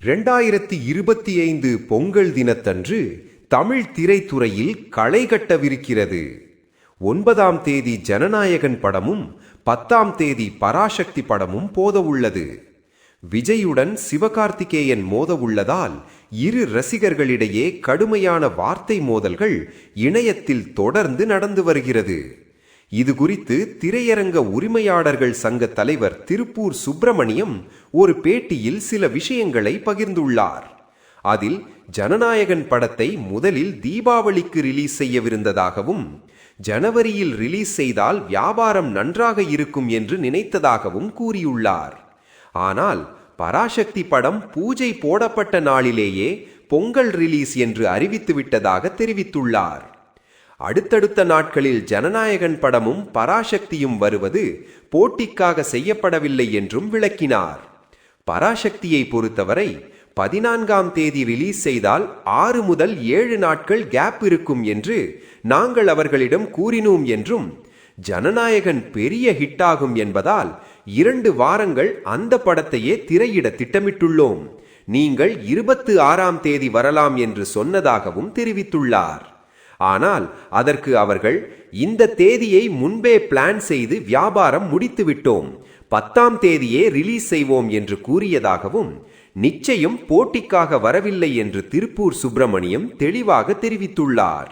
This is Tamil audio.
2025 பொங்கல் தினத்தன்று தமிழ் திரைத்துறையில் களை கட்டவிருக்கிறது. 9ஆம் தேதி ஜனநாயகன் படமும் 10ஆம் தேதி பராசக்தி படமும் போதவுள்ளது. விஜயுடன் சிவகார்த்திகேயன் மோதவுள்ளதால் இரு ரசிகர்களிடையே கடுமையான வார்த்தை மோதல்கள் இணையத்தில் தொடர்ந்து நடந்து வருகிறது. இது குறித்து திரையரங்க உரிமையாளர்கள் சங்க தலைவர் திருப்பூர் சுப்பிரமணியம் ஒரு பேட்டியில் சில விஷயங்களை பகிர்ந்துள்ளார். அதில் ஜனநாயகன் படத்தை முதலில் தீபாவளிக்கு ரிலீஸ் செய்யவிருந்ததாகவும் ஜனவரியில் ரிலீஸ் செய்தால் வியாபாரம் நன்றாக இருக்கும் என்று நினைத்ததாகவும் கூறியுள்ளார். ஆனால் பராசக்தி படம் பூஜை போடப்பட்ட நாளிலேயே பொங்கல் ரிலீஸ் என்று அறிவித்துவிட்டதாக தெரிவித்துள்ளார். அடுத்தடுத்த நாட்களில் ஜனநாயகன் படமும் பராசக்தியும் வருவது போட்டிக்காக செய்யப்படவில்லை என்றும் விளக்கினார். பராசக்தியை பொறுத்தவரை 14ஆம் தேதி ரிலீஸ் செய்தால் 6 முதல் 7 நாட்கள் கேப் இருக்கும் என்று நாங்கள் அவர்களிடம் கூறினோம் என்றும், ஜனநாயகன் பெரிய ஹிட்டாகும் என்பதால் 2 வாரங்கள் அந்த படத்தையே திரையிட திட்டமிட்டுள்ளோம், நீங்கள் 26ஆம் தேதி வரலாம் என்று சொன்னதாகவும் தெரிவித்துள்ளார். ஆனால் அதற்கு அவர்கள் இந்த தேதியை முன்பே பிளான் செய்து வியாபாரம் முடித்துவிட்டோம், 10ஆம் தேதியே ரிலீஸ் செய்வோம் என்று கூறியதாகவும், நிச்சயம் போட்டிக்காக வரவில்லை என்று திருப்பூர் சுப்பிரமணியம் தெளிவாக தெரிவித்துள்ளார்.